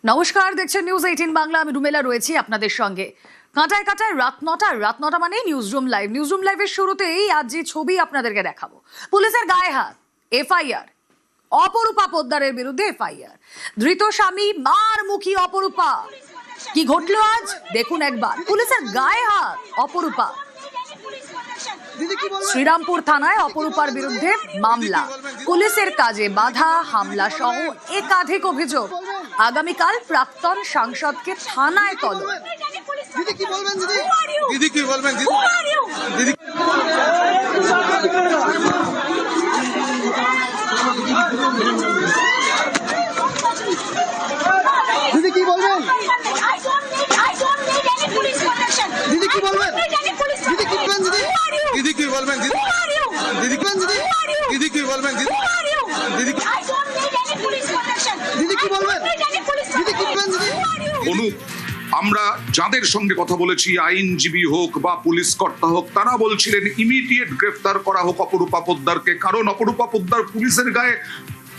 নমস্কার, দেখছেন নিউজ 18 বাংলা। আমি রুমেলা রয়েছি আপনাদের সঙ্গে। কাঁটায় কাঁটায় রাত নটা মানে নিউজরুম লাইভ। নিউজরুম লাইভের শুরুতেই আজ যে ছবি আপনাদেরকে দেখাবো, পুলিশের গায়ে হাত, এফআইআর, অপরূপা পোদ্দারের বিরুদ্ধে এফআইআর, ধৃত স্বামী মারমুখী অপরূপা। কি ঘটলো আজ দেখুন একবার। পুলিশের গায়ে হাত, অপরূপা। শ্রীরামপুর থানায় অপরূপার বিরুদ্ধে মামলা, পুলিশের কাজে বাধা, হামলা সহ একাধিক অভিযোগ। আগামীকাল প্রাক্তন সাংসদকে থানায় তলব। দিদি কি বলবেন? দিদি কি বলবেন? দিদি দিদি কি বলবেন? দিদি কি বলবেন? দিদি কি বলবেন? দিদি কি বলবেন? দিদি কি বলবেন? দিদি কি বলবেন? দিদি দিদি কি বলবেন? দিদি কি বলবেন? অনুপ, আমরা যাদের সঙ্গে কথা বলেছি, আইনজীবী হোক বা পুলিশ কর্তা হোক, তারা বলছিলেন ইমিডিয়েট গ্রেফতার করা হোক অপরূপা পোদ্দারকে, কারণ অপরূপা পোদ্দার পুলিশের গায়ে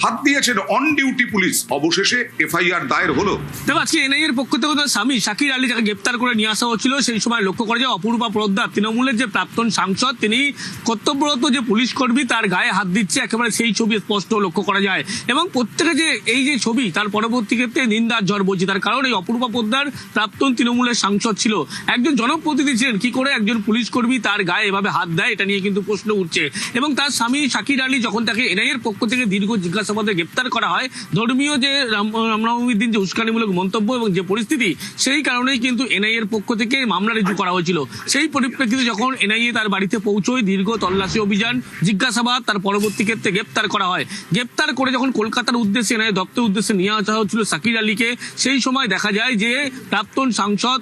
হাত দিয়েছেন অন ডিউটি পুলিশ। অবশেষে এফআইআর দায়ের হলো। দেখো, আজকে এনআইএর পক্ষ থেকে তার স্বামী শাকির আলী, যাকে গ্রেপ্তার করে নিয়ে আসা হচ্ছিল, সেই সময় লক্ষ্য করা যায় অপরূপা পোদ্দার, তৃণমূলের যে প্রাক্তন সাংসদ, তিনি কর্তব্যরত যে পুলিশ কর্মী, তার গায়ে হাত দিচ্ছে, একেবারে সেই ছবি স্পষ্ট লক্ষ্য করা যায়। এবং প্রত্যেকে যে এই যে ছবি, তার পরবর্তী ক্ষেত্রে নিন্দার ঝড় বইছে। তার কারণ এই অপরূপা পোদ্দার প্রাক্তন তৃণমূলের সাংসদ ছিল, একজন জনপ্রতিনিধি ছিলেন। কি করে একজন পুলিশ কর্মী তার গায়ে এভাবে হাত দেয়, এটা নিয়ে কিন্তু প্রশ্ন উঠছে। এবং তার স্বামী শাকির আলী, যখন তাকে এনআইএর পক্ষ থেকে দীর্ঘ জিজ্ঞাসাবাদে গ্রেপ্তার করা হয়, ধর্মীয় যে রামনবমীর দিন যে উস্কানিমূলক মন্তব্য এবং যে পরিস্থিতি, সেই কারণেই কিন্তু এনআইএর পক্ষ থেকে মামলা রুজু করা হয়েছিল। সেই পরিপ্রেক্ষিতে যখন এনআইএ তার বাড়িতে পৌঁছয়, দীর্ঘ তল্লাশি অভিযান, জিজ্ঞাসাবাদ, তার পরবর্তী ক্ষেত্রে গ্রেপ্তার করা হয়। গ্রেপ্তার করে যখন কলকাতার উদ্দেশ্যে এনআইএ দপ্তরের উদ্দেশ্যে নিয়ে আসা হচ্ছিল শাকির আলীকে, সেই সময় দেখা যায় যে প্রাক্তন সাংসদ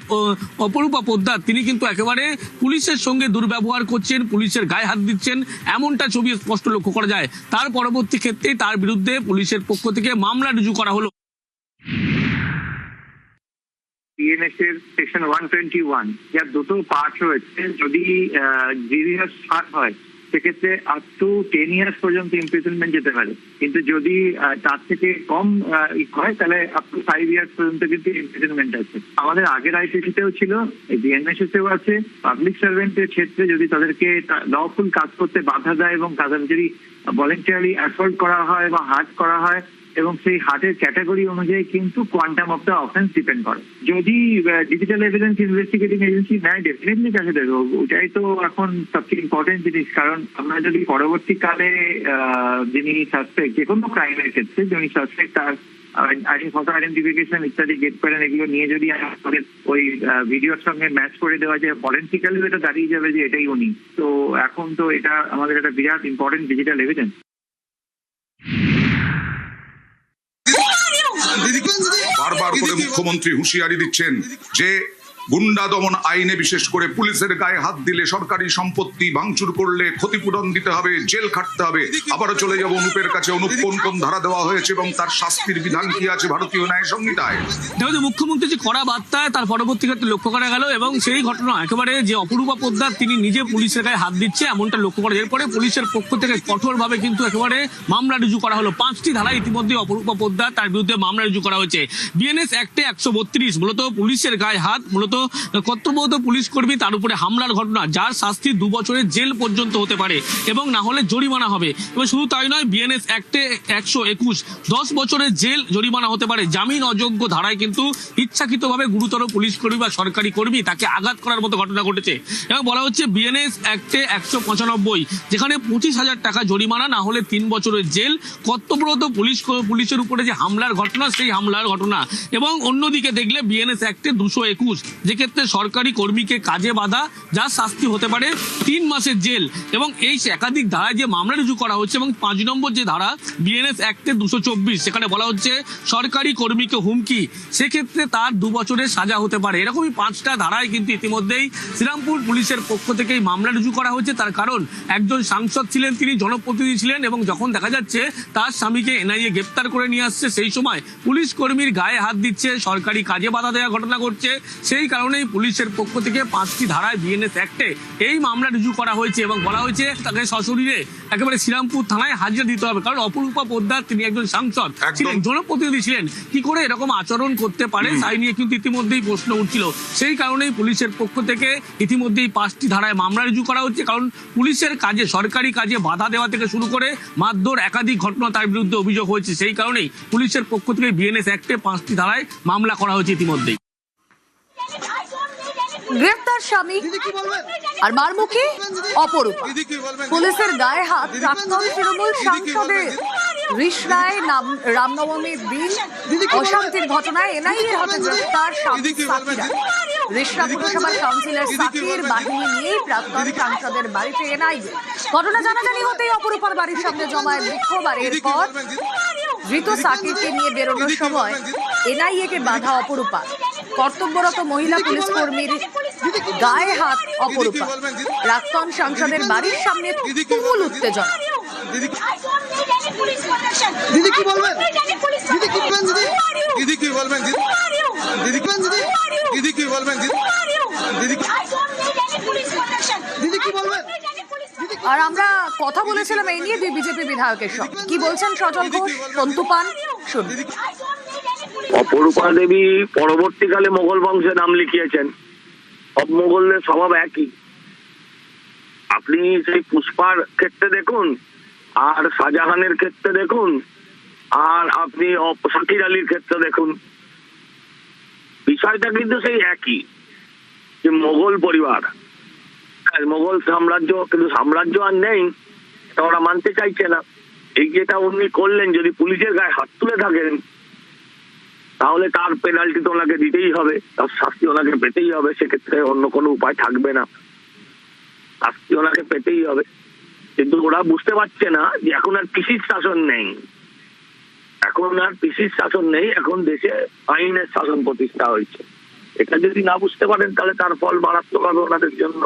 অপরূপা পোদ্দার, তিনি কিন্তু একেবারে পুলিশের সঙ্গে দুর্ব্যবহার করছেন, পুলিশের গায়ে হাত দিচ্ছেন, এমনটা ছবি স্পষ্ট লক্ষ্য করা যায়। তার পরবর্তী ক্ষেত্রে তার বিরুদ্ধে পুলিশের পক্ষ থেকে মামলা রুজু করা হলো। বিএনএস এর সেকশন 121, যার দুটো পার্ট রয়েছে। যদি গ্রিভিয়াস ফার্ট হয়, সেক্ষেত্রে আপ টু 10 ইয়ার্স পর্যন্ত ইমপ্রিজনমেন্ট যেতে পারে। কিন্তু যদি তার থেকে কম হয়, তাহলে আপ টু 5 ইয়ার্স পর্যন্ত কিন্তু ইমপ্রিজনমেন্ট আছে। আমাদের আগের আইপিসিতেও ছিল, বিএনএস এও আছে। পাবলিক সার্ভেন্টের ক্ষেত্রে যদি তাদেরকে লফুল কাজ করতে বাধা দেয় এবং তাদের যদি ভলেন্টারি অ্যাসল্ট করা হয় বা হার্ট করা হয়, এবং সেই হার্টের ক্যাটাগরি অনুযায়ী কিন্তু quantum of the offence depend করে। যদি ডিজিটাল এভিডেন্স ইনভেস্টিগেটিং এজেন্সি নেয়, ডেফিনেটলি কাছে দেবে। ওটাই তো এখন সবচেয়ে ইম্পর্টেন্ট জিনিস। কারণ আমরা যদি পরবর্তীকালে যিনি সাসপেক্ট, যে কোনো ক্রাইমের ক্ষেত্রে যিনি সাসপেক্ট, তার ফটো আইডেন্টিফিকেশন ইত্যাদি গেট করেন, এগুলো নিয়ে যদি আমাদের ওই ভিডিওর সঙ্গে ম্যাচ করে দেওয়া যায়, ফরেন্সিক্যালি এটা দাঁড়িয়ে যাবে যে এটাই উনি। তো এখন তো এটা আমাদের একটা বিরাট ইম্পর্টেন্ট ডিজিটাল এভিডেন্স। বারবার করে মুখ্যমন্ত্রী হুঁশিয়ারি দিচ্ছেন যে গুন্ডা দমন আইনে, বিশেষ করে পুলিশের গায়ে হাত দিলে, সরকারি সম্পত্তি ভাঙচুর করলে ক্ষতিপূরণ দিতে হবে, জেল খাটতে হবে। আবারও চলে যাব অনুপের কাছে। অনুপ, কোন কোন ধারা দেওয়া হয়েছে এবং তার শাস্তির বিধান কি আছে ভারতীয় ন্যায় সংহিতায়? দেখো, মুখ্যমন্ত্রী যে কড়া বার্তায় তার পরবর্তী ক্ষেত্রে লক্ষ্য করা গেল, এবং সেই ঘটনা একেবারে যে অপরূপা পোদ্দার তিনি নিজে পুলিশের গায়ে হাত দিচ্ছে, এমনটা লক্ষ্য করা। এরপরে পুলিশের পক্ষ থেকে কঠোরভাবে কিন্তু একেবারে মামলা রুজু করা হলো। 5টি ধারায় ইতিমধ্যে অপরূপা পোদ্দার, তার বিরুদ্ধে মামলা রুজু করা হয়েছে। বিএনএস অ্যাক্টে 132, মূলত পুলিশের গায়ে হাত, মূলত কর্তব্যরত পুলিশ কর্মী, তার উপরে হামলার ঘটনা, যার শাস্তি 2 বছরের জেল পর্যন্ত হতে পারে এবং না হলে জরিমানা হবে। এবং শুধু তাই নয়, বিএনএস অ্যাক্টে 121, 10 বছরের জেল, জরিমানা হতে পারে। জামিন অযোগ্য ধারায় কিন্তু ইচ্ছাকৃতভাবে গুরুতর পুলিশ কর্মী বা সরকারি কর্মী তাকে আঘাত করার মতো ঘটনা ঘটেছে। এবং বলা হচ্ছে বিএনএস অ্যাক্টে 195, যেখানে 25,000 টাকা জরিমানা, না হলে 3 বছরের জেল, কর্তব্যরত পুলিশের উপরে যে হামলার ঘটনা, সেই হামলার ঘটনা। এবং অন্যদিকে দেখলে বিএনএস অ্যাক্টে 221, যেক্ষেত্রে সরকারি কর্মীকে কাজে বাধা, যার শাস্তি হতে পারে 3 মাসের জেল। এবং এই একাধিক ধারায় যে মামলা রুজু করা হচ্ছে। এবং 5 নম্বর যে ধারা বিএনএস অ্যাক্টে 224, সেখানে বলা হচ্ছে সরকারি কর্মীকে হুমকি, সেক্ষেত্রে তার 2 বছরের সাজা হতে পারে। এরকমই 5টা ধারায় কিন্তু ইতিমধ্যেই শ্রীরামপুর পুলিশের পক্ষ থেকে এই মামলা রুজু করা হয়েছে। তার কারণ একজন সাংসদ ছিলেন, তিনি জনপ্রতিনিধি ছিলেন, এবং যখন দেখা যাচ্ছে তার স্বামীকে এনআইএ গ্রেপ্তার করে নিয়ে আসছে, সেই সময় পুলিশ কর্মীর গায়ে হাত দিচ্ছে, সরকারি কাজে বাধা দেওয়ার ঘটনা ঘটছে। সেই কারণেই পুলিশের পক্ষ থেকে 5টি ধারায় বিএনএস অ্যাক্টে এই মামলা রুজু করা হয়েছে এবং বলা হয়েছে তাকে সশরীরে একেবারে শ্রীরামপুর থানায় হাজিরা দিতে হবে, কারণ অপরূপা পোদ্দার তিনি একজন সাংসদ ছিলেন, জনপ্রতিনিধি ছিলেন, কি করে এরকম আচরণ করতে পারে তাই নিয়ে কিন্তু ইতিমধ্যেই প্রশ্ন উঠছিল। সেই কারণেই পুলিশের পক্ষ থেকে ইতিমধ্যেই 5টি ধারায় মামলা রুজু করা হচ্ছে, কারণ পুলিশের কাজে, সরকারি কাজে বাধা দেওয়া থেকে শুরু করে মারধর একাধিক ঘটনা তার বিরুদ্ধে অভিযোগ হয়েছে। সেই কারণেই পুলিশের পক্ষ থেকে বিএনএস অ্যাক্টে 5টি ধারায় মামলা করা হয়েছে ইতিমধ্যেই। গ্রেফতার স্বামী আর মারমুখী অপরূপা, পুলিশের গায়ে হাত প্রাক্তন তৃণমূল সাংসদের। রিষড়ায় রামনবমীর দিন অশান্তির ঘটনায় এনআইএর হাতে গ্রেফতার স্বামী সাকিরা। রিষড়া পুরসভার কাউন্সিলর সাকির বাহিনী নিয়ে প্রাক্তন সাংসদের বাড়িতে এনআইএ। ঘটনা জানাজানি হতেই অপরূপার বাড়ির সামনে জমায়েত বিক্ষোভ, আর এরপর ধৃত সাকিরকে নিয়ে বেরোনোর সময় এনআইএ কে বাধা অপরূপা। কর্তব্যরত মহিলা পুলিশ কর্মীর গায়ে হাত অপরূপা। প্রাক্তন সাংসদের বাড়ির সামনে তুমুল উত্তেজনা। দিদি কি বলবেন? দিদি কি বলবেন? দিদি কি বলবেন? দিদি দিদি কি বলবেন? দিদি দিদি কি বলবেন? আর আমরা কথা বলেছিলাম এই নিয়ে দুই বিজেপি বিধায়কের সঙ্গে। কি বলছেন সজল ঘোষ, সন্তু পান, শুনুন। অপরূপা দেবী পরবর্তীকালে মোগল বংশে নাম লিখিয়েছেন। সব মোগলদের স্বভাব একই। আপনি সেই পুষ্পার ক্ষেত্রে দেখুন, আর শাহজাহানের ক্ষেত্রে দেখুন, আর আপনি শাকির আলীর ক্ষেত্রে দেখুন, বিষয়টা কিন্তু সেই একই, যে মোগল পরিবার, মোগল সাম্রাজ্য, কিন্তু সাম্রাজ্য আর নেই, এটা ওরা মানতে চাইছে না। এই যেটা উনি করলেন, যদি পুলিশের গায়ে হাত তুলে থাকেন তাহলে তার পেনাল্টি তো ওনাকে দিতেই হবে, তার শাস্তি ওনাকে পেতেই হবে। সেক্ষেত্রে অন্য কোনো উপায় থাকবে না, শাস্তি ওনাকে পেতেই হবে। কিন্তু ওরা বুঝতে পারছে না যে এখন আর পিসির শাসন নেই, এখন আর পিসির শাসন নেই, এখন দেশে আইনের শাসন প্রতিষ্ঠা হয়েছে। এটা যদি না বুঝতে পারেন তাহলে তার ফল মারাত্মক হবে ওনাদের জন্য।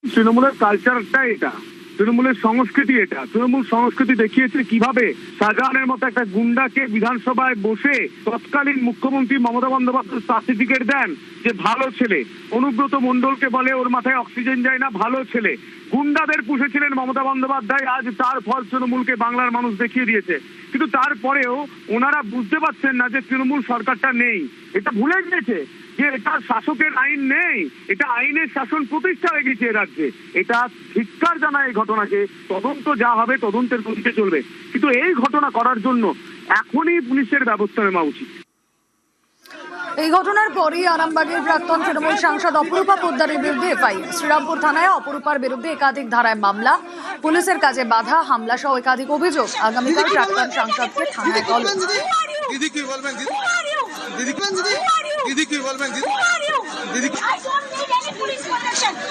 তৃণমূলের কালচারটা এটা, তৃণমূলের সংস্কৃতি এটা। তৃণমূল সংস্কৃতি দেখিয়েছে কিভাবে শাহজাহানের মতো একটা গুন্ডাকে বিধানসভায় বসে তৎকালীন মুখ্যমন্ত্রী মমতা বন্দ্যোপাধ্যায় সার্টিফিকেট দেন যে ভালো ছেলে। অনুব্রত মণ্ডলকে বলে ওর মাথায় অক্সিজেন যায় না, ভালো ছেলে। গুন্ডাদের পুষেছিলেন মমতা বন্দ্যোপাধ্যায়, আজ তার ফল তৃণমূলকে বাংলার মানুষ দেখিয়ে দিয়েছে। কিন্তু তারপরেও ওনারা বুঝতে পারছেন না যে তৃণমূল সরকারটা নেই, এটা ভুলে গিয়েছে যে এটা শাসকের আইন নেই, এটা আইনের শাসন প্রতিষ্ঠা হয়ে গেছে রাজ্যে। এটা ধিক্কার জানায় এই ঘটনাকে। তদন্ত যা হবে তদন্তের গতিতে চলবে, কিন্তু এই ঘটনা করার জন্য এখনই পুলিশের ব্যবস্থা নেওয়া উচিত। এই ঘটনার পরই আরামবাগের প্রাক্তন তৃণমূল সাংসদ অপরূপা পোদ্দারের বিরুদ্ধে এফআইআর। শ্রীরামপুর থানায় অপরূপার বিরুদ্ধে একাধিক ধারায় মামলা, পুলিশের কাজে বাধা, হামলা সহ একাধিক অভিযোগ। আগামীকাল প্রাক্তন সাংসদকে থানায় তলব। দিদি কি বলবেন? দিদি দিদি কি বলবেন? দিদি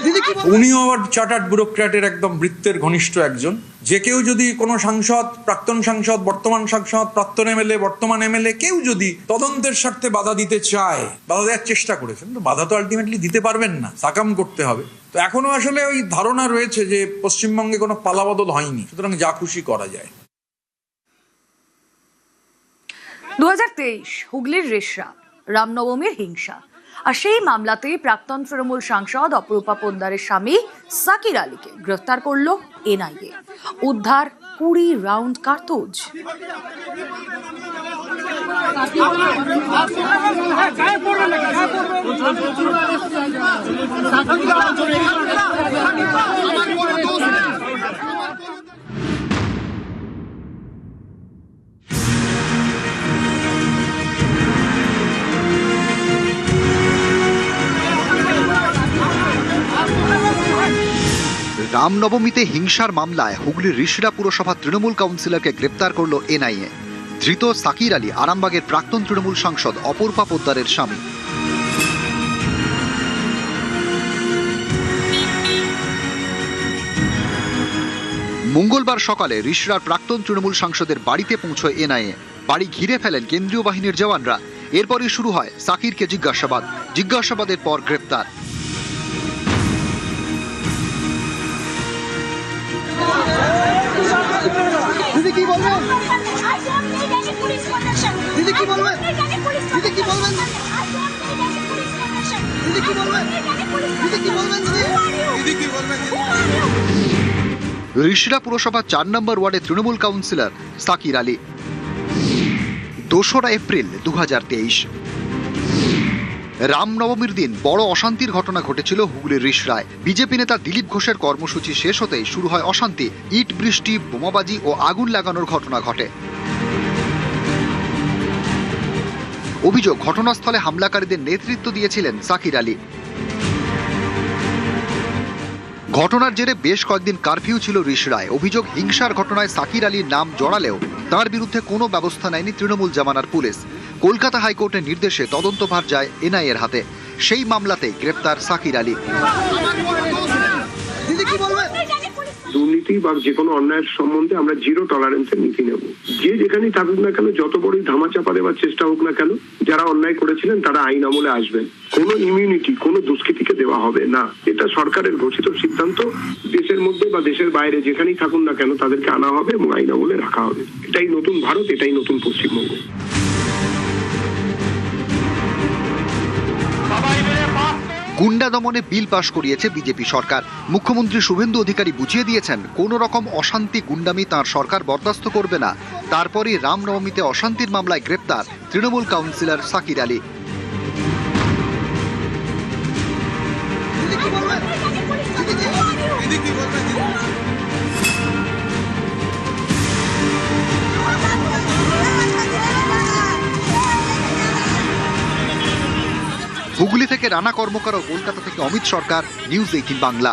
দিদি কি বলবেন? উনিও আবার চার্টার্ড ব্যুরোক্র্যাটের একদম বৃত্তের ঘনিষ্ঠ একজন। যে কেউ যদি কোনো সাংসদ, প্রাক্তন সাংসদ, বর্তমান সাংসদ, প্রাক্তন এমএলএ, বর্তমান এমএলএ, কেউ যদি তদন্তের স্বার্থে বাধা দিতে চায়, বাধা দেওয়ার চেষ্টা করেছেন, তো বাধা তো আলটিমেটলি দিতে পারবেন না, সাকাম করতে হবে। তো এখনো আসলে ওই ধারণা রয়েছে যে পশ্চিমবঙ্গে কোনো পালাবদল হয়নি, সুতরাং যা খুশি করা যায়। 2023 হুগলির রিষড়া, রামনবমীর হিংসা, আর সেই মামলাতে প্রাক্তন তৃণমূল সাংসদ অপরূপা পোদ্দারের স্বামী সাকির আলীকে গ্রেফতার করল এনআইএ। উদ্ধার 20 রাউন্ড কার্তুজ। রামনবমীতে হিংসার মামলায় হুগলির রিষড়া পুরসভা তৃণমূল কাউন্সিলরকে গ্রেপ্তার করল এনআইএ। ধৃত সাকির আলী আরামবাগের প্রাক্তন তৃণমূল সাংসদ অপরূপা পোদ্দারের স্বামী। মঙ্গলবার সকালে রিষড়ার প্রাক্তন তৃণমূল সাংসদের বাড়িতে পৌঁছয় এনআইএ। বাড়ি ঘিরে ফেলেন কেন্দ্রীয় বাহিনীর জওয়ানরা। এরপরই শুরু হয় সাকিরকে জিজ্ঞাসাবাদ। জিজ্ঞাসাবাদের পর গ্রেপ্তার। দিদি কি বলবেন? দিদি কি বলবেন? দিদি কি বলবেন? ঋষিরা পুরসভা 4 নম্বর ওয়ার্ডে তৃণমূল কাউন্সিলর সাকির আলী। 2রা এপ্রিল 2023 রামনবমীর দিন বড় অশান্তির ঘটনা ঘটেছিল হুগলির ঋষরায়। বিজেপি নেতা দিলীপ ঘোষের কর্মসূচি শেষ হতেই শুরু হয় অশান্তি। ইট বৃষ্টি, বোমাবাজি ও আগুন লাগানোর ঘটনা ঘটে। অভিযোগ, ঘটনাস্থলে হামলাকারীদের নেতৃত্ব দিয়েছিলেন সাকির আলী। ঘটনার জেরে বেশ কয়েকদিন কারফিউ ছিল ঋষরায়। অভিযোগ, হিংসার ঘটনায় সাকির আলীর নাম জড়ালেও তার বিরুদ্ধে কোনো ব্যবস্থা নেয়নি তৃণমূল জামানার পুলিশ। কলকাতা হাইকোর্টের নির্দেশে তদন্তভার যায় এনআইএর হাতে। সেই মামলাতেই গ্রেপ্তার সাকির আলী। দুর্নীতি বা যে কোনো অন্যায়ের সম্বন্ধে আমরা জিরো টলারেন্সের নীতি নেব। যে যেখানেই থাকুক না কেন, যত বড়ই ধামাচাপা দেওয়ার চেষ্টা হোক না কেন, যারা অন্যায় করেছিলেন তারা আইন আমলে আসবেন। কোনো ইমিউনিটি কোনো দুষ্কৃতীকে দেওয়া হবে না। এটা সরকারের ঘোষিত সিদ্ধান্ত। দেশের মধ্যে বা দেশের বাইরে যেখানেই থাকুন না কেন তাদেরকে আনা হবে এবং আইন আমলে রাখা হবে। এটাই নতুন ভারত, এটাই নতুন পশ্চিমবঙ্গ। গুন্ডা দমনে বিল পাশ করিয়েছে বিজেপি সরকার। মুখ্যমন্ত্রী শুভেন্দু অধিকারী বুঝিয়ে দিয়েছেন, কোনো রকম অশান্তি গুন্ডামি তাঁর সরকার বরদাস্ত করবে না। তারপরই রামনবমীতে অশান্তির মামলায় গ্রেপ্তার তৃণমূল কাউন্সিলর সাকির আলী। হুগলি থেকে রানা কর্মকার ও কলকাতা থেকে অমিত সরকার, নিউজ 18 বাংলা।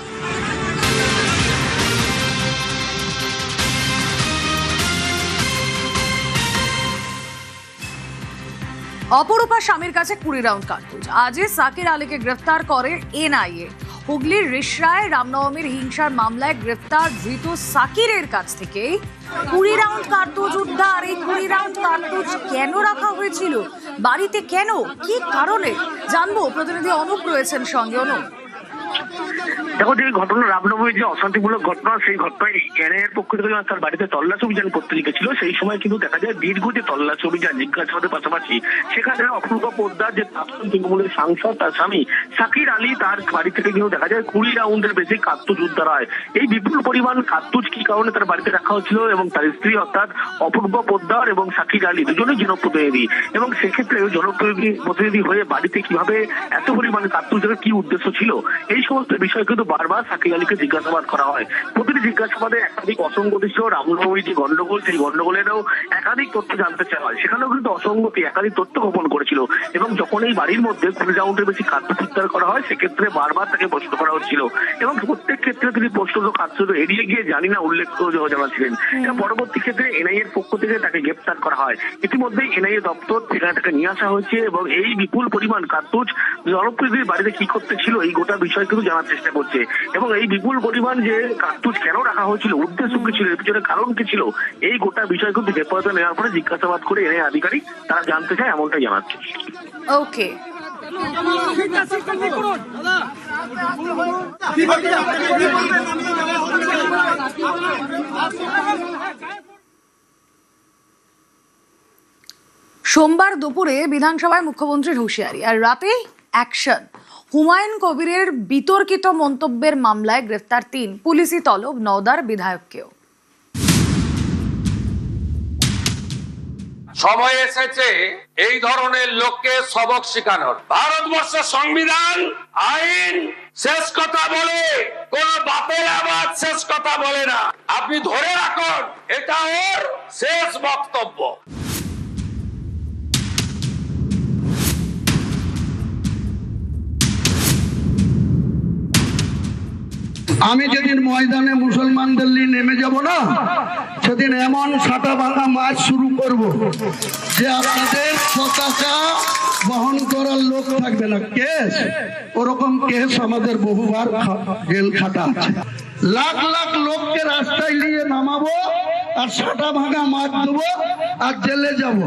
অপরূপা স্বামীর কাছে 20 রাউন্ড কার্তুজ। আজই সাকির আলীকে গ্রেফতার করে এনআইএ। হুগলির ঋষরায় রামনবমীর হিংসার মামলায় গ্রেফতার ধৃত সাকিরের কাছ থেকে 20 রাউন্ড কার্তুজ উদ্ধার। এই 20 রাউন্ড কার্তুজ কেন রাখা হয়েছিল, বাড়িতে কেন, কি কারণে জানবো। প্রতিনিধি অনুপ রয়েছেন সঙ্গে। অনুপ, দেখো, যে ঘটনা রামনবমীর যে অশান্তিমূলক ঘটনা, সেই ঘটনায় এনআইএর পক্ষ থেকে তার বাড়িতে তল্লাশি অভিযান করতে লিখেছিল। সেই সময় কিন্তু দেখা যায় দীর্ঘ যে তল্লাশি অভিযান, জিজ্ঞাসাবাদের পাশাপাশি সেখানে অপূর্ব পোদ্দার যে প্রাক্তন তৃণমূলের সাংসদ, তার স্বামী সাকির আলী, তার বাড়ি থেকে কিন্তু দেখা যায় 20 রাউন্ডের বেশি কার্তুজ উদ্ধার হয়। এই বিপুল পরিমাণ কার্তুজ কি কারণে তার বাড়িতে রাখা হয়েছিল এবং তার স্ত্রী অর্থাৎ অপূর্ব পোদ্দার এবং সাকির আলী দুজনেই জনপ্রতিনিধি, এবং সেক্ষেত্রে জনপ্রতিনিধি হয়ে বাড়িতে কিভাবে এত পরিমাণ কার্তুজের কি উদ্দেশ্য ছিল, এই সমস্ত বিষয় কিন্তু বারবার সাকির আলীকে জিজ্ঞাসাবাদ করা হয়। প্রতিটি জিজ্ঞাসাবাদে একাধিক অসঙ্গতি ছিল। রামনবমীর যে গন্ডগোল, সেই গন্ডগোলেরও একাধিক তথ্য জানতে চাওয়া হয়। সেখানেও কিন্তু অসঙ্গতি, একাধিক তথ্য গোপন করেছিল। এবং যখন এই বাড়ির মধ্যে 20 রাউন্ডের বেশি কার্তুজ উদ্ধার করা হয়, সেক্ষেত্রে বারবার তাকে প্রশ্ন করা হচ্ছিল এবং প্রত্যেক ক্ষেত্রে তিনি প্রশ্ন কার্তুজ এড়িয়ে গিয়ে জানি না উল্লেখ জানাচ্ছিলেন। পরবর্তী ক্ষেত্রে এনআইএর পক্ষ থেকে তাকে গ্রেপ্তার করা হয়। ইতিমধ্যেই এনআইএ দপ্তর সেখানে তাকে নিয়ে আসা হয়েছে এবং এই বিপুল পরিমাণ কার্তুজ জনপ্রতিনিধির বাড়িতে কি করতে ছিল, এই গোটা বিষয় কিন্তু জানার চেষ্টা করছে। এবং এই বিপুল পরিমাণ যে কার্তুজ কেন রাখা হয়েছিল, উদ্দেশ্য কি ছিল, এর পিছনে কারণ কি ছিল, এই গোটা বিষয় কিন্তু হেফাজতে নেওয়ার পরে জিজ্ঞাসাবাদ করে এনআইএ আধিকারিক তারা জানতে চায়, এমনটাই জানাচ্ছে। ওকে, সোমবার দুপুরে বিধানসভায় মুখ্যমন্ত্রীর হুঁশিয়ারি আর রাতে অ্যাকশন। হুমায়ুন কবিরের বিতর্কিত মন্তব্যের মামলায় গ্রেফতার 3, পুলিশি তলব নওদার বিধায়ককেও। সময় এসেছে এই ধরনের লোককে সবক শেখানোর। ভারতবর্ষের সংবিধান, আইন শেষ কথা বলে, কোন বাপের আবার শেষ কথা বলে না। আপনি ধরে রাখুন, এটা ওর শেষ বক্তব্য। আমি যেদিন ময়দানে মুসলমানদের নিয়ে নেমে যাব না, সেদিন এমন সাটা ভাঙা মাছ শুরু করব যে আপনাদের পতাকা বহন করার লোক থাকবে না। কেস, ওরকম কেস আমাদের বহুবার জেল খাটা আছে। লাখ লাখ লোককে রাস্তায় নিয়ে নামাবো আর সাটা ভাঙা মাছ দেবো আর জেলে যাব।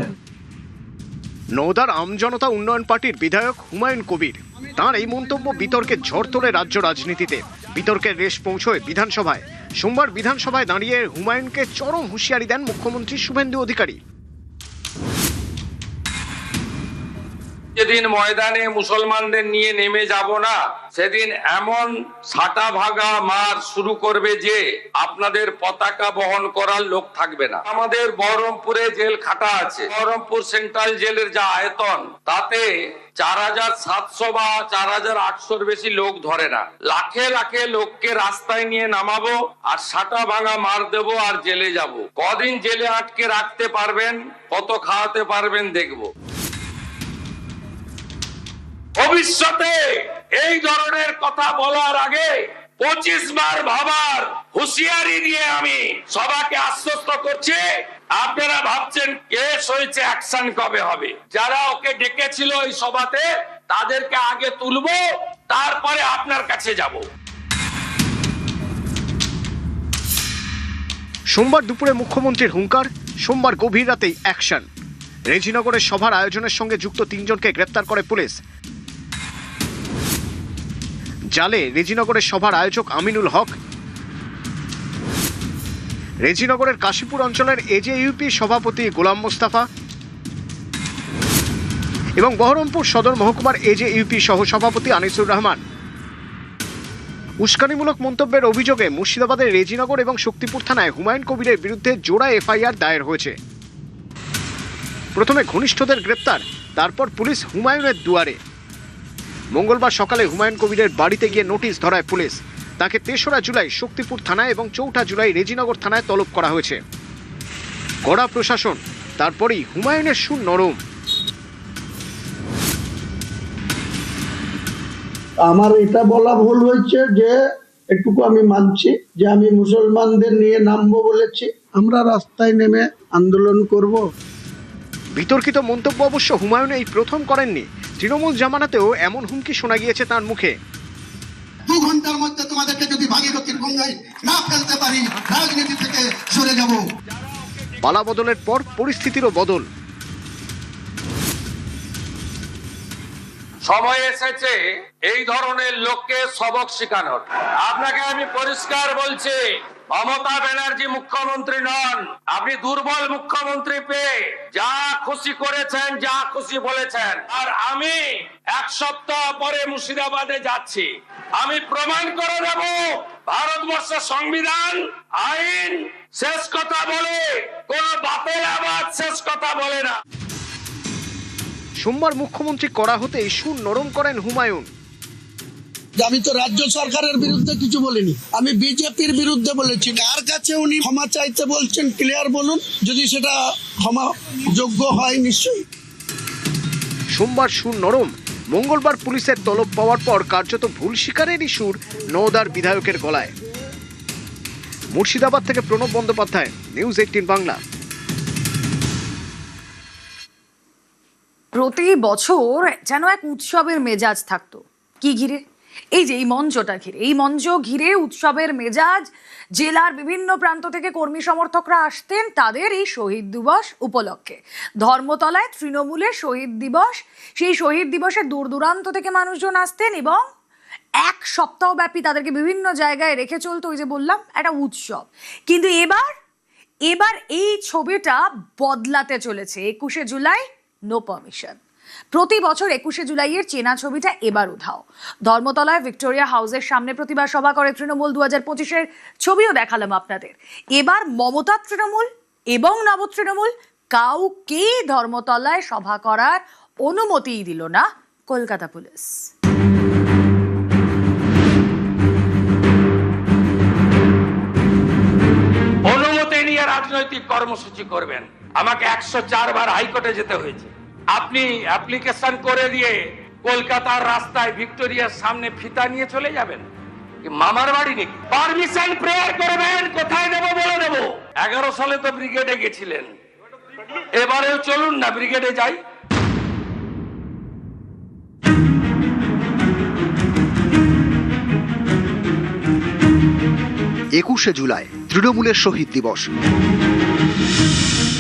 নওদার আমজনতা উন্নয়ন পার্টির বিধায়ক হুমায়ুন কবির, তাঁর এই মন্তব্য বিতর্কের ঝড় তোলে রাজ্য রাজনীতিতে। বিতর্কের রেশ পৌঁছয় বিধানসভায়। সোমবার বিধানসভায় দাঁড়িয়ে হুমায়ুনকে চরম হুঁশিয়ারি দেন মুখ্যমন্ত্রী শুভেন্দু অধিকারী। যেদিন ময়দানে মুসলমানদের নিয়ে নেমে যাব না, সেদিন এমন ছাটা ভাগা মার শুরু করবে যে আপনাদের পতাকা বহন করার লোক থাকবে না। আমাদের বহরমপুরে জেল খাটা আছে। বহরমপুর সেন্ট্রাল জেলের যা আয়তন, তাতে 4700 বা 4800 বেশি লোক ধরে না। লাখে লাখে লোককে রাস্তায় নিয়ে নামাবো আর ছাটা ভাঙা মার দেবো আর জেলে যাব। কদিন জেলে আটকে রাখতে পারবেন, কত খাওয়াতে পারবেন দেখবো। ভবিষ্যতে এই ধরনের কথা বলার আগে 25 বার ভাবার হুঁশিয়ারি দিয়ে আমি সবাইকে আশ্বস্ত করছি। আপনারা ভাবছেন কেস হয়েছে, অ্যাকশন কবে হবে? যারা ওকে ডেকেছিল এই সভাতে তাদেরকে আগে তুলবো, তারপরে আপনার কাছে যাব। সোমবার দুপুরে মুখ্যমন্ত্রীর হুঙ্কার, সোমবার গভীর রাতেই অ্যাকশন। রেজিনগরের সভার আয়োজনের সঙ্গে যুক্ত 3 জনকে গ্রেপ্তার করে পুলিশ। জালে রেজিনগরের সভার আয়োজক আমিনুল হক, রেজিনগরের কাশীপুর অঞ্চলের এজেইউপি সভাপতি গোলাম মোস্তাফা এবং বহরমপুর সদর মহকুমার এজেইউপি সহ সভাপতি আনিসুর রহমান। উস্কানিমূলক মন্তব্যের অভিযোগে মুর্শিদাবাদের রেজিনগর এবং শক্তিপুর থানায় হুমায়ুন কবিরের বিরুদ্ধে জোড়া এফআইআর দায়ের হয়েছে। প্রথমে ঘনিষ্ঠদের গ্রেপ্তার, তারপর পুলিশ হুমায়ুনের দুয়ারে। মঙ্গলবার সকালে হুমায়ুন কবিরের বাড়িতে গিয়ে নোটিশ ধরায় পুলিশ। তাকে 3রা জুলাই শক্তিপুর থানায় এবং 4ঠা জুলাই রেজিনগর থানায় তলব করা হয়েছে। কড়া প্রশাসন, তারপরেই হুমায়ুনের সুর নরম। আমার এটা বলা ভুল হয়েছে, যে এটুকু আমি মানছি যে আমি মুসলমানদের নিয়ে নামবো বলেছি। আমরা রাস্তায় নেমে আন্দোলন করব। বিতর্কিত মন্তব্য অবশ্য হুমায়ুন এই প্রথম করেননি। তৃণমূল জামানাতেও এমন হুমকি শোনা গিয়েছে তার মুখে। 2 ঘন্টার মধ্যে তোমাদেরকে যদি ভাগীরথীর গঙ্গায় না ফেলতে পারি, রাজনীতি থেকে সরে যাব। পালা বদলের পর পরিস্থিতিরও বদল। সময় এসেছে এই ধরনের লোককে সবক শেখানোর। আপনাকে আমি পরিষ্কার বলছি, মমতা ব্যানার্জি মুখ্যমন্ত্রী নন। আপনি দুর্বল মুখ্যমন্ত্রী পেয়ে যা খুশি করেছেন, যা খুশি বলেছেন। আর আমি 1 সপ্তাহ পরে মুর্শিদাবাদে যাচ্ছি। আমি প্রমাণ করে দেব ভারতবর্ষের সংবিধান, আইন শেষ কথা বলে, কোন বাপের আবাদ শেষ কথা বলে না। সোমবার মুখ্যমন্ত্রী করা হতেই সুর নরম করেন হুমায়ুন। আমি তো রাজ্য সরকারের বিরুদ্ধে কিছু বলিনি, আমি বিজেপির বিরুদ্ধে বলেছি। কার কাছে উনি ক্ষমা চাইতে বলছেন ক্লিয়ার বলুন, যদি সেটা ক্ষমা যোগ্য হয় নিশ্চয়ই। সোমবার সুর নরম, মঙ্গলবার পুলিশের তলব পাওয়ার পর কার্যত ভুল স্বীকারেরই সুর নওদার বিধায়কের গলায়। মুর্শিদাবাদ থেকে প্রণব বন্দ্যোপাধ্যায়, নিউজ 18 বাংলা। প্রতি বছর যেন এক উৎসবের মেজাজ থাকতো। কি ঘিরে? এই যে এই মঞ্চটা ঘিরে, এই মঞ্চ ঘিরে উৎসবের মেজাজ। জেলার বিভিন্ন প্রান্ত থেকে কর্মী সমর্থকরা আসতেন তাদের এই শহীদ দিবস উপলক্ষে। ধর্মতলায় তৃণমূলের শহীদ দিবস, সেই শহীদ দিবসে দূর দূরান্ত থেকে মানুষজন আসতেন এবং 1 সপ্তাহ ব্যাপী তাদেরকে বিভিন্ন জায়গায় রেখে চলতো। ওই যে বললাম, একটা উৎসব। কিন্তু এবার এই ছবিটা বদলাতে চলেছে। 21শে জুলাই নো পারমিশন। প্রতি বছর 21শে জুলাইয়ের চেনা ছবিটা এবার উধাও। ধর্মতলায় ভিক্টোরিয়া হাউসের সামনে প্রতিবাদ সভা করে তৃণমূল। 2025-এর ছবিও দেখালাম আপনাদের। এবার মমতা তৃণমূল এবং নব তৃণমূল কাউকে ধর্মতলায় সভা করার অনুমতিই দিল না কলকাতা পুলিশ। অনুমতি নিয়ে রাজনৈতিক কর্মসূচি করবেন? আমাকে 104 বার হাইকোর্টে যেতে হয়েছে। আপনি অ্যাপ্লিকেশন করে দিয়ে কলকাতার রাস্তায় ভিক্টোরিয়ার সামনে ফিতা নিয়ে চলে যাবেন? মামার বাড়ি নাকি? পারমিশন প্রেয়ার করবেন, কোথায় দেবো বলে দেবো। 11 সালে তো ব্রিগেডে গেছিলেন, এবারেও চলুন না ব্রিগেডে যাই। 21শে জুলাই তৃণমূলের শহীদ দিবস।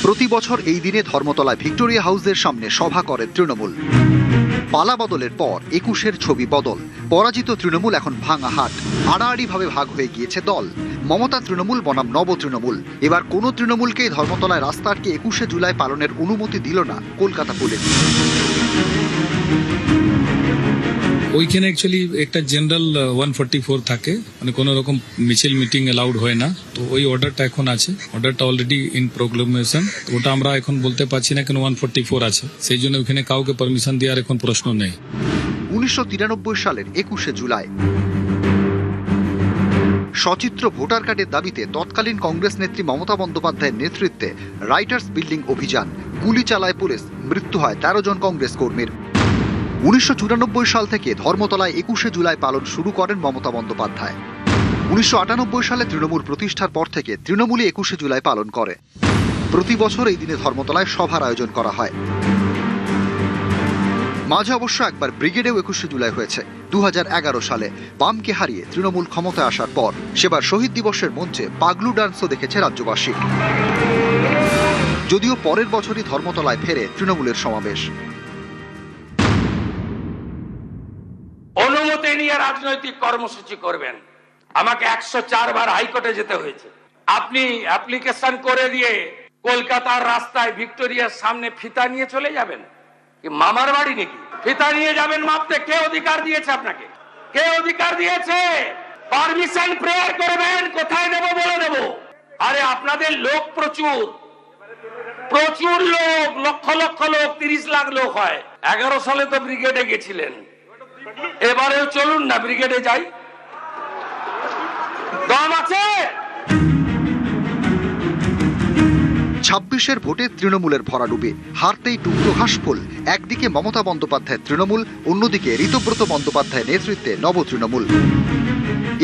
প্রতি বছর এই দিনে ধর্মতলায় ভিক্টোরিয়া হাউসের সামনে সভা করে তৃণমূল। পালা বদলের পর 21-এর ছবি বদল। পরাজিত তৃণমূল এখন ভাঙা হাট, আড়াআড়িভাবে ভাগ হয়ে গিয়েছে দল। মমতা তৃণমূল বনাম নব তৃণমূল। এবার কোনো তৃণমূলকেই ধর্মতলায় রাস্তা আটকে 21শে জুলাই পালনের অনুমতি দিল না কলকাতা পুলিশ। ওইখানে অ্যাকচুয়ালি একটা জেনারেল 144 থাকে, মানে কোনো রকম মিছিল মিটিং অ্যালাউড হয় না। তো ওই অর্ডারটা এখন আছে, অর্ডারটা অলরেডি ইন প্রোক্লেমেশন। ওটা আমরা এখন বলতে পারছি না কেন 144 আছে, সেই জন্য ওইখানে কাউকে পারমিশন দেওয়ার এখন প্রশ্ন নেই। 1993 সালের 21শে জুলাই সচিত্র ভোটার কার্ডের দাবিতে তৎকালীন কংগ্রেস নেত্রী মমতা বন্দ্যোপাধ্যায়ের নেতৃত্বে রাইটার্স বিল্ডিং অভিযান, গুলি চালায় পুলিশ, মৃত্যু হয় 13 জন কংগ্রেস কর্মীর। 1994 সাল থেকে ধর্মতলায় 21শে জুলাই পালন শুরু করেন মমতা বন্দ্যোপাধ্যায়। 1998 সালে তৃণমূল প্রতিষ্ঠার পর থেকে তৃণমূলই 21শে জুলাই পালন করে। প্রতি বছর এই দিনে ধর্মতলায় সভার আয়োজন করা হয়। মাঝে অবশ্য একবার ব্রিগেডেও 21শে জুলাই হয়েছে 2011 সালে, বামকে হারিয়ে তৃণমূল ক্ষমতায় আসার পর। সেবার শহীদ দিবসের মঞ্চে পাগলু ডান্সও দেখেছে রাজ্যবাসী। যদিও পরের বছরই ধর্মতলায় ফেরে তৃণমূলের সমাবেশ। অনুমতি নিয়ে রাজনৈতিক কর্মসূচি করবেন, আমাকে 104 বার হাইকোর্টে যেতে হয়েছে। আপনি অ্যাপ্লিকেশন করে দিয়ে কলকাতার রাস্তায় ভিক্টোরিয়ার সামনে ফিতা নিয়ে চলে যাবেন? কি মামার বাড়ি নাকি? ফিতা নিয়ে যাবেন মাপতে? কে অধিকার দিয়েছে আপনাকে? কে অধিকার দিয়েছে? পারমিশন প্রেয়ার করবেন, কোথায় দেবো বলে দেবো। আরে আপনাদের লোক প্রচুর, প্রচুর লোক, লক্ষ লক্ষ লোক, 30 লাখ লোক হয়। 11 সালে তো ব্রিগেডে গেছিলেন, এবারেও চলুন না ব্রিগেডে যাই, দম আছে। 26-এর ভোটে তৃণমূলের ভরাডুবি, হারতেই টুকরো ঘাসফুল। একদিকে মমতা বন্দ্যোপাধ্যায়ের তৃণমূল, অন্যদিকে ঋতব্রত বন্দ্যোপাধ্যায়ের নেতৃত্বে নব তৃণমূল।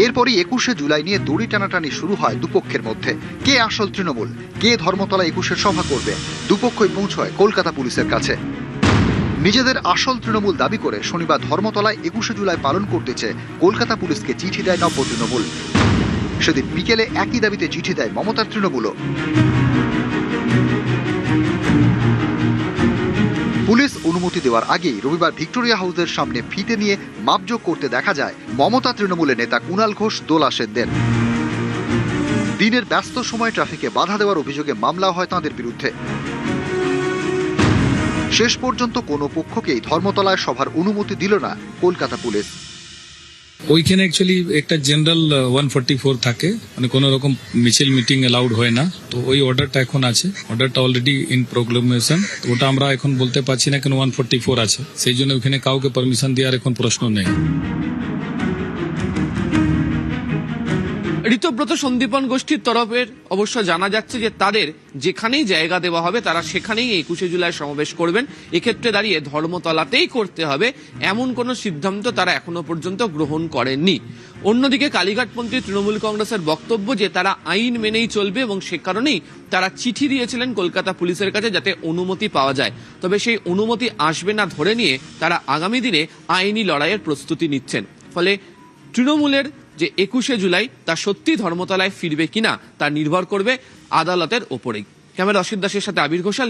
এরপরই 21শে জুলাই নিয়ে দড়ি টানাটানি শুরু হয় দুপক্ষের মধ্যে। কে আসল তৃণমূল, কে ধর্মতলা 21শে সভা করবে, দুপক্ষই পৌঁছয় কলকাতা পুলিশের কাছে। নিজেদের আসল তৃণমূল দাবি করে শনিবার ধর্মতলায় 21শে জুলাই পালন করতে চেয়ে কলকাতা পুলিশকে চিঠি দেয় নব্য তৃণমূল। সেদিন বিকেলে একই দাবিতে চিঠি দেয় মমতার তৃণমূলও। পুলিশ অনুমতি দেওয়ার আগেই রবিবার ভিক্টোরিয়া হাউসের সামনে ফিতে নিয়ে মাপজোক করতে দেখা যায় মমতা তৃণমূলের নেতা কুণাল ঘোষ, দোলা সেনদের। দিনের ব্যস্ত সময় ট্রাফিকে বাধা দেওয়ার অভিযোগে মামলা হয় তাঁদের বিরুদ্ধে। শেষ পর্যন্ত কোনো পক্ষকেই ধর্মতলায় সভার অনুমতি দিল না কলকাতা পুলিশ। ওইখানে অ্যাকচুয়ালি একটা জেনারেল 144 থাকে, মানে কোনো রকম মিছিল মিটিং অ্যালাউড হয় না। তো ওই অর্ডারটা এখন আছে, অর্ডারটা অলরেডি ইন প্রোক্লেমেশন। ওটা আমরা এখন বলতে পারছি না কেন 144 আছে, সেই জন্য ওইখানে কাউকে পারমিশন দেওয়ার এখন প্রশ্ন নেই। ঋতব্রত সন্দীপন গোষ্ঠীর তরফের অবশ্য জানা যাচ্ছে যে তাদের যেখানেই জায়গা দেওয়া হবে তারা সেখানেই 21শে জুলাই সমাবেশ করবেন। এক্ষেত্রে দাঁড়িয়ে ধর্মতলাতেই করতে হবে এমন কোনো সিদ্ধান্ত তারা এখনো পর্যন্ত গ্রহণ করেননি। অন্যদিকে কালীঘাটপন্থী তৃণমূল কংগ্রেসের বক্তব্য যে তারা আইন মেনেই চলবে এবং সে কারণেই তারা চিঠি দিয়েছিলেন কলকাতা পুলিশের কাছে যাতে অনুমতি পাওয়া যায়। তবে সেই অনুমতি আসবে না ধরে নিয়ে তারা আগামী দিনে আইনি লড়াইয়ের প্রস্তুতি নিচ্ছেন। ফলে তৃণমূলের যে 21শে জুলাই তা সত্যি ধর্মতলায় ফিরবে কিনা তা নির্ভর করবে আদালতের ওপরেই। ক্যামেরা অসিত দাসের সাথে আবির ঘোষাল।